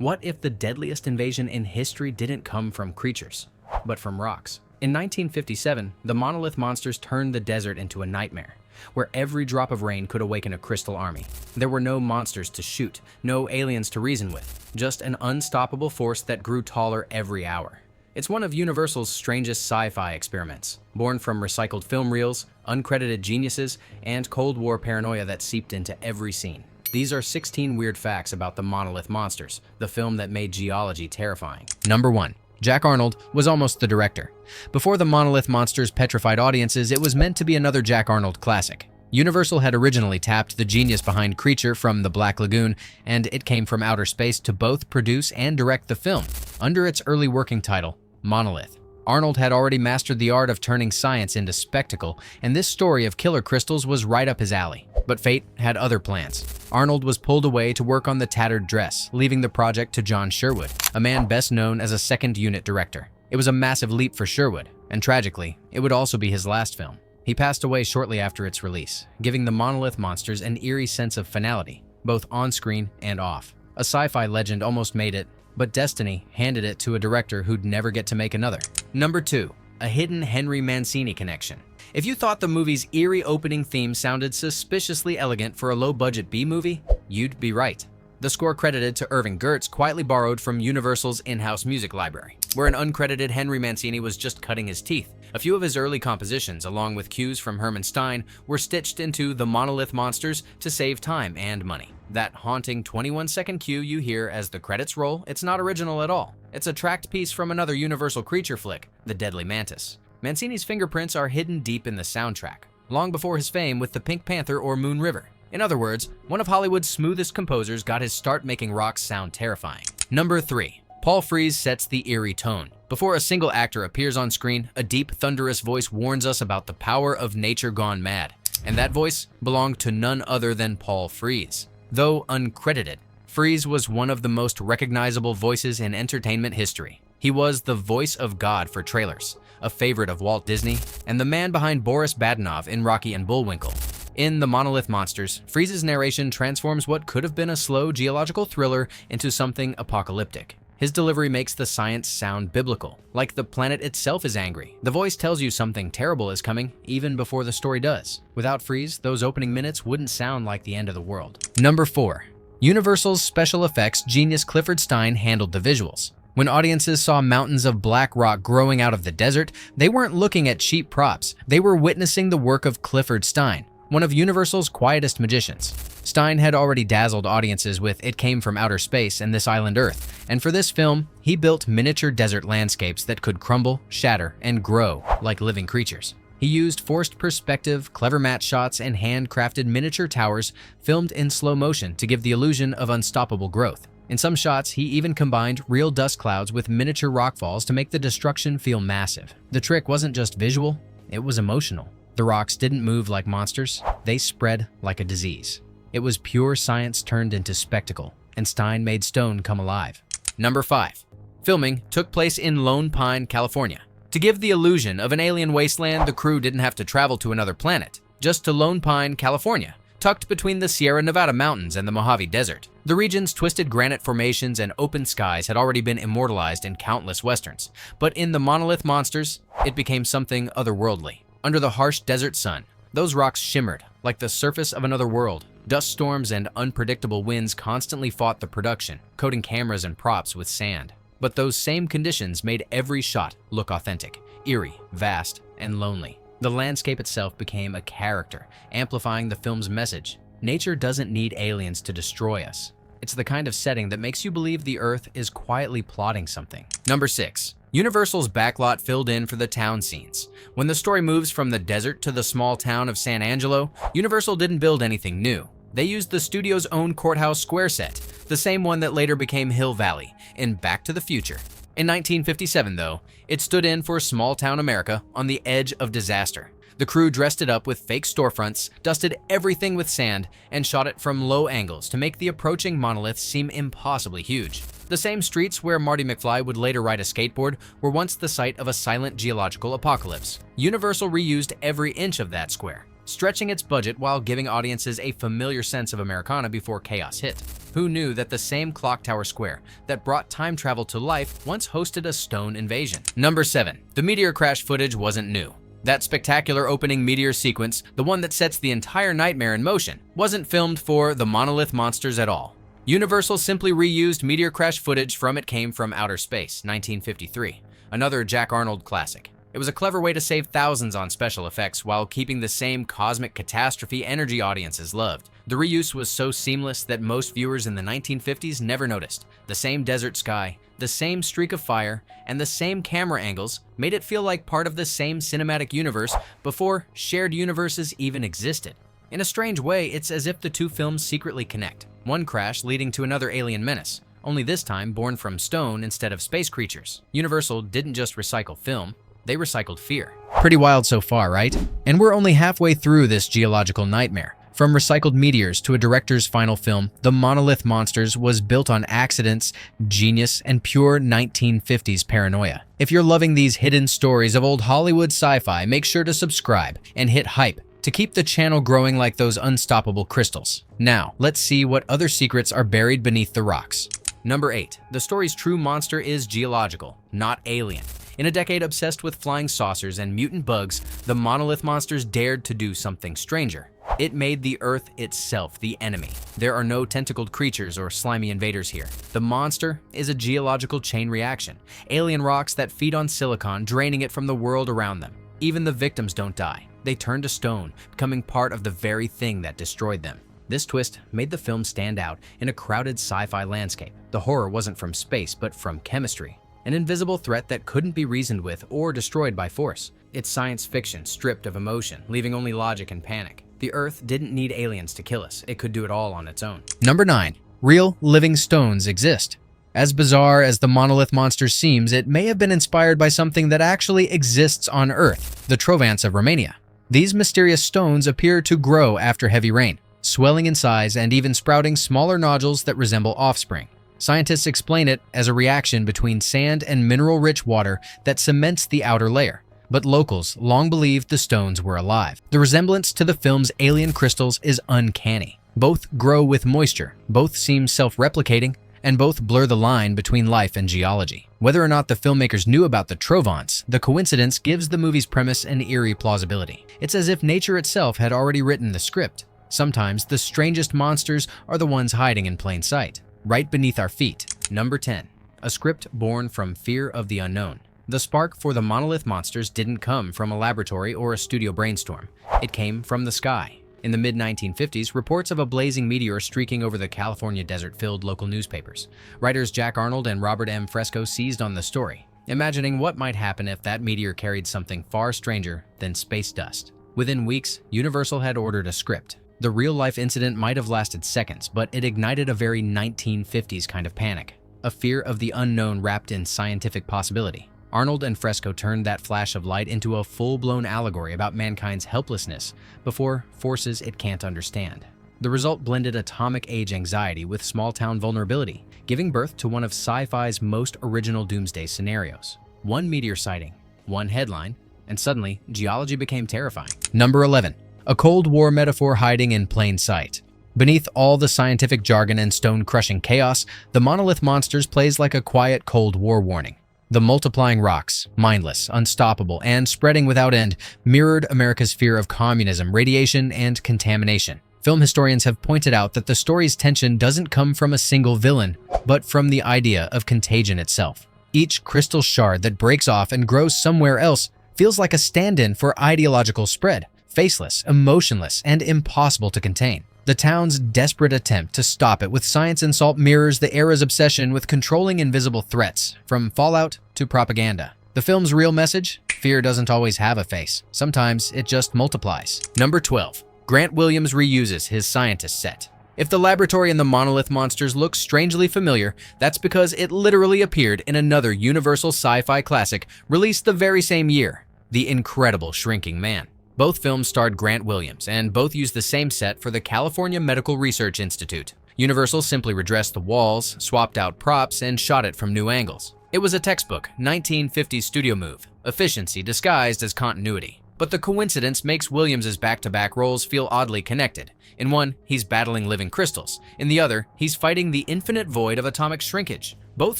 What if the deadliest invasion in history didn't come from creatures, but from rocks? In 1957, the Monolith Monsters turned the desert into a nightmare, where every drop of rain could awaken a crystal army. There were no monsters to shoot, no aliens to reason with, just an unstoppable force that grew taller every hour. It's one of Universal's strangest sci-fi experiments, born from recycled film reels, uncredited geniuses, and Cold War paranoia that seeped into every scene. These are 16 weird facts about the Monolith Monsters, the film that made geology terrifying. Number 1. Jack Arnold was almost the director. Before the Monolith Monsters petrified audiences, it was meant to be another Jack Arnold classic. Universal had originally tapped the genius behind Creature from the Black Lagoon, and It Came from Outer Space to both produce and direct the film, under its early working title, Monolith. Arnold had already mastered the art of turning science into spectacle, and this story of killer crystals was right up his alley. But fate had other plans. Arnold was pulled away to work on The Tattered Dress, leaving the project to John Sherwood, a man best known as a second-unit director. It was a massive leap for Sherwood, and tragically, it would also be his last film. He passed away shortly after its release, giving the Monolith Monsters an eerie sense of finality, both on-screen and off. A sci-fi legend almost made it, but destiny handed it to a director who'd never get to make another. Number 2. A hidden Henry Mancini connection. If you thought the movie's eerie opening theme sounded suspiciously elegant for a low-budget B-movie, you'd be right. The score credited to Irving Gertz quietly borrowed from Universal's in-house music library, where an uncredited Henry Mancini was just cutting his teeth. A few of his early compositions, along with cues from Herman Stein, were stitched into the Monolith Monsters to save time and money. That haunting 21-second cue you hear as the credits roll, it's not original at all. It's a tracked piece from another Universal creature flick, The Deadly Mantis. Mancini's fingerprints are hidden deep in the soundtrack, long before his fame with The Pink Panther or Moon River. In other words, one of Hollywood's smoothest composers got his start making rocks sound terrifying. Number 3. Paul Frees sets the eerie tone. Before a single actor appears on screen, a deep, thunderous voice warns us about the power of nature gone mad. And that voice belonged to none other than Paul Frees. Though uncredited, Frees was one of the most recognizable voices in entertainment history. He was the voice of God for trailers, a favorite of Walt Disney, and the man behind Boris Badenov in Rocky and Bullwinkle. In The Monolith Monsters, Frees' narration transforms what could have been a slow geological thriller into something apocalyptic. His delivery makes the science sound biblical, like the planet itself is angry. The voice tells you something terrible is coming even before the story does. Without Frees, those opening minutes wouldn't sound like the end of the world. Number 4. Universal's special effects genius Clifford Stein handled the visuals. When audiences saw mountains of black rock growing out of the desert, they weren't looking at cheap props. They were witnessing the work of Clifford Stein, one of Universal's quietest magicians. Stein had already dazzled audiences with It Came from Outer Space and This Island Earth, and for this film, he built miniature desert landscapes that could crumble, shatter, and grow like living creatures. He used forced perspective, clever matte shots, and handcrafted miniature towers filmed in slow motion to give the illusion of unstoppable growth. In some shots, he even combined real dust clouds with miniature rockfalls to make the destruction feel massive. The trick wasn't just visual, it was emotional. The rocks didn't move like monsters, they spread like a disease. It was pure science turned into spectacle, and Stein made stone come alive. Number 5. Filming took place in Lone Pine, California. To give the illusion of an alien wasteland, the crew didn't have to travel to another planet, just to Lone Pine, California, tucked between the Sierra Nevada mountains and the Mojave Desert. The region's twisted granite formations and open skies had already been immortalized in countless westerns, but in the Monolith Monsters, it became something otherworldly. Under the harsh desert sun, those rocks shimmered like the surface of another world. Dust storms and unpredictable winds constantly fought the production, coating cameras and props with sand. But those same conditions made every shot look authentic, eerie, vast, and lonely. The landscape itself became a character, amplifying the film's message. Nature doesn't need aliens to destroy us. It's the kind of setting that makes you believe the Earth is quietly plotting something. Number 6. Universal's backlot filled in for the town scenes. When the story moves from the desert to the small town of San Angelo, Universal didn't build anything new. They used the studio's own courthouse square set, the same one that later became Hill Valley in Back to the Future. In 1957, though, it stood in for small-town America on the edge of disaster. The crew dressed it up with fake storefronts, dusted everything with sand, and shot it from low angles to make the approaching monolith seem impossibly huge. The same streets where Marty McFly would later ride a skateboard were once the site of a silent geological apocalypse. Universal reused every inch of that square, stretching its budget while giving audiences a familiar sense of Americana before chaos hit. Who knew that the same clock tower square that brought time travel to life once hosted a stone invasion? Number 7. The meteor crash footage wasn't new. That spectacular opening meteor sequence, the one that sets the entire nightmare in motion, wasn't filmed for the Monolith Monsters at all. Universal simply reused meteor crash footage from It Came from Outer Space, 1953, another Jack Arnold classic. It was a clever way to save thousands on special effects while keeping the same cosmic catastrophe energy audiences loved. The reuse was so seamless that most viewers in the 1950s never noticed. The same desert sky, the same streak of fire, and the same camera angles made it feel like part of the same cinematic universe before shared universes even existed. In a strange way, it's as if the two films secretly connect, one crash leading to another alien menace, only this time born from stone instead of space creatures. Universal didn't just recycle film, they recycled fear. Pretty wild so far, right? And we're only halfway through this geological nightmare. From recycled meteors to a director's final film, The Monolith Monsters was built on accidents, genius, and pure 1950s paranoia. If you're loving these hidden stories of old Hollywood sci-fi, make sure to subscribe and hit hype to keep the channel growing like those unstoppable crystals. Now, let's see what other secrets are buried beneath the rocks. Number 8. The story's true monster is geological, not alien. In a decade obsessed with flying saucers and mutant bugs, the Monolith Monsters dared to do something stranger. It made the Earth itself the enemy. There are no tentacled creatures or slimy invaders here. The monster is a geological chain reaction, alien rocks that feed on silicon, draining it from the world around them. Even the victims don't die. They turn to stone, becoming part of the very thing that destroyed them. This twist made the film stand out in a crowded sci-fi landscape. The horror wasn't from space, but from chemistry. An invisible threat that couldn't be reasoned with or destroyed by force. It's science fiction stripped of emotion, leaving only logic and panic. The Earth didn't need aliens to kill us. It could do it all on its own. Number 9. Real living stones exist. As bizarre as the Monolith Monsters seems, it may have been inspired by something that actually exists on Earth, the Trovants of Romania. These mysterious stones appear to grow after heavy rain, swelling in size and even sprouting smaller nodules that resemble offspring. Scientists explain it as a reaction between sand and mineral-rich water that cements the outer layer, but locals long believed the stones were alive. The resemblance to the film's alien crystals is uncanny. Both grow with moisture, both seem self-replicating, and both blur the line between life and geology. Whether or not the filmmakers knew about the Trovants, the coincidence gives the movie's premise an eerie plausibility. It's as if nature itself had already written the script. Sometimes the strangest monsters are the ones hiding in plain sight, right beneath our feet. Number 10. A script born from fear of the unknown. The spark for the Monolith Monsters didn't come from a laboratory or a studio brainstorm. It came from the sky. In the mid-1950s, reports of a blazing meteor streaking over the California desert filled local newspapers. Writers Jack Arnold and Robert M. Fresco seized on the story, imagining what might happen if that meteor carried something far stranger than space dust. Within weeks, Universal had ordered a script. The real-life incident might have lasted seconds, but it ignited a very 1950s kind of panic, a fear of the unknown wrapped in scientific possibility. Arnold and Fresco turned that flash of light into a full-blown allegory about mankind's helplessness before forces it can't understand. The result blended atomic age anxiety with small-town vulnerability, giving birth to one of sci-fi's most original doomsday scenarios. One meteor sighting, one headline, and suddenly, geology became terrifying. Number 11. A Cold War metaphor hiding in plain sight. Beneath all the scientific jargon and stone-crushing chaos, the Monolith Monsters plays like a quiet Cold War warning. The multiplying rocks, mindless, unstoppable, and spreading without end, mirrored America's fear of communism, radiation, and contamination. Film historians have pointed out that the story's tension doesn't come from a single villain, but from the idea of contagion itself. Each crystal shard that breaks off and grows somewhere else feels like a stand-in for ideological spread, faceless, emotionless, and impossible to contain. The town's desperate attempt to stop it with science and salt mirrors the era's obsession with controlling invisible threats, from fallout to propaganda. The film's real message? Fear doesn't always have a face. Sometimes it just multiplies. Number 12. Grant Williams reuses his scientist set. If the laboratory in the Monolith Monsters looks strangely familiar, that's because it literally appeared in another Universal sci-fi classic released the very same year, The Incredible Shrinking Man. Both films starred Grant Williams, and both used the same set for the California Medical Research Institute. Universal simply redressed the walls, swapped out props, and shot it from new angles. It was a textbook 1950s studio move, efficiency disguised as continuity. But the coincidence makes Williams's back-to-back roles feel oddly connected. In one, he's battling living crystals. In the other, he's fighting the infinite void of atomic shrinkage. Both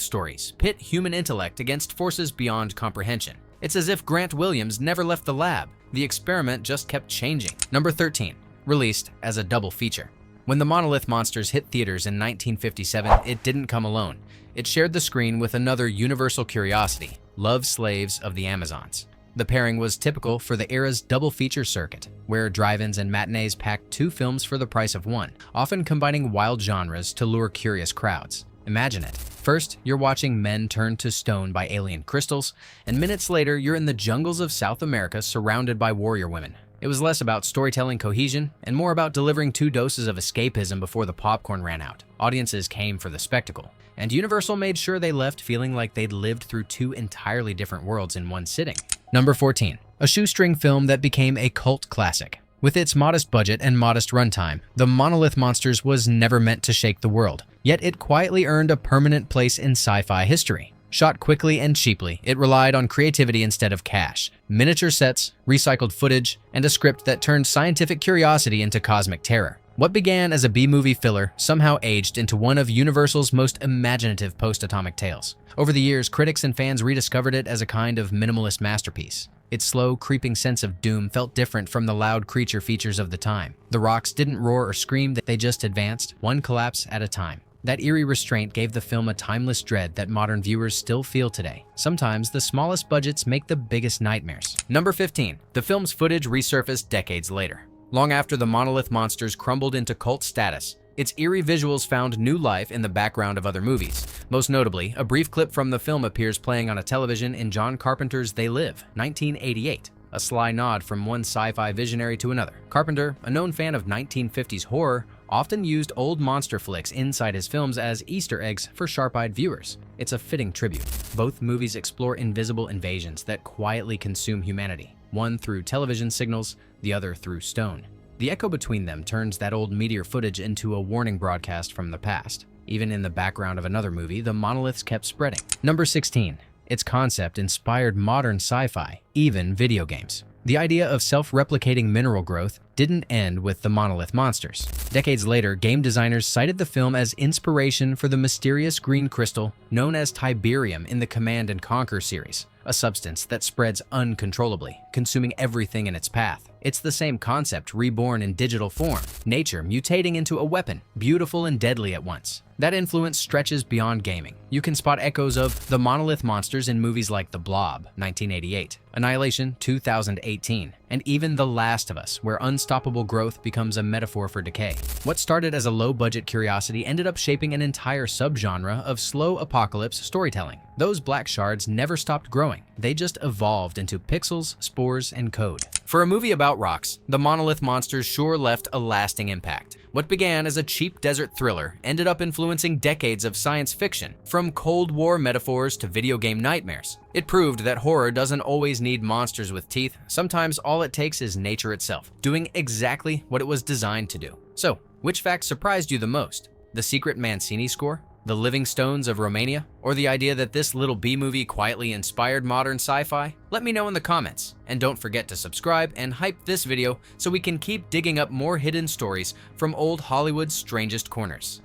stories pit human intellect against forces beyond comprehension. It's as if Grant Williams never left the lab. The experiment just kept changing. Number 13, released as a double feature. When the Monolith Monsters hit theaters in 1957, it didn't come alone. It shared the screen with another universal curiosity, Love Slaves of the Amazons. The pairing was typical for the era's double feature circuit, where drive-ins and matinees packed two films for the price of one, often combining wild genres to lure curious crowds. Imagine it. First, you're watching men turn to stone by alien crystals, and minutes later, you're in the jungles of South America surrounded by warrior women. It was less about storytelling cohesion and more about delivering two doses of escapism before the popcorn ran out. Audiences came for the spectacle, and Universal made sure they left feeling like they'd lived through two entirely different worlds in one sitting. Number 14, a shoestring film that became a cult classic. With its modest budget and modest runtime, The Monolith Monsters was never meant to shake the world, yet it quietly earned a permanent place in sci-fi history. Shot quickly and cheaply, it relied on creativity instead of cash, miniature sets, recycled footage, and a script that turned scientific curiosity into cosmic terror. What began as a B-movie filler somehow aged into one of Universal's most imaginative post-atomic tales. Over the years, critics and fans rediscovered it as a kind of minimalist masterpiece. Its slow, creeping sense of doom felt different from the loud creature features of the time. The rocks didn't roar or scream, they just advanced, one collapse at a time. That eerie restraint gave the film a timeless dread that modern viewers still feel today. Sometimes the smallest budgets make the biggest nightmares. Number 15, the film's footage resurfaced decades later. Long after the Monolith Monsters crumbled into cult status, its eerie visuals found new life in the background of other movies. Most notably, a brief clip from the film appears playing on a television in John Carpenter's They Live, 1988. A sly nod from one sci-fi visionary to another. Carpenter, a known fan of 1950s horror, often used old monster flicks inside his films as Easter eggs for sharp-eyed viewers. It's a fitting tribute. Both movies explore invisible invasions that quietly consume humanity, one through television signals, the other through stone. The echo between them turns that old meteor footage into a warning broadcast from the past. Even in the background of another movie, the monoliths kept spreading. Number 16. Its concept inspired modern sci-fi, even video games. The idea of self-replicating mineral growth didn't end with the Monolith Monsters. Decades later, game designers cited the film as inspiration for the mysterious green crystal known as Tiberium in the Command & Conquer series, a substance that spreads uncontrollably, consuming everything in its path. It's the same concept reborn in digital form, nature mutating into a weapon, beautiful and deadly at once. That influence stretches beyond gaming. You can spot echoes of the Monolith Monsters in movies like The Blob, 1988, Annihilation, 2018, and even The Last of Us, where unstoppable growth becomes a metaphor for decay. What started as a low-budget curiosity ended up shaping an entire subgenre of slow apocalypse storytelling. Those black shards never stopped growing. They just evolved into pixels, spores, and code. For a movie about rocks, The Monolith Monsters sure left a lasting impact. What began as a cheap desert thriller ended up influencing decades of science fiction, from Cold War metaphors to video game nightmares. It proved that horror doesn't always need monsters with teeth. Sometimes all it takes is nature itself, doing exactly what it was designed to do. So, which fact surprised you the most? The secret Mancini score? The living stones of Romania? Or the idea that this little B-movie quietly inspired modern sci-fi? Let me know in the comments. And don't forget to subscribe and hype this video so we can keep digging up more hidden stories from old Hollywood's strangest corners.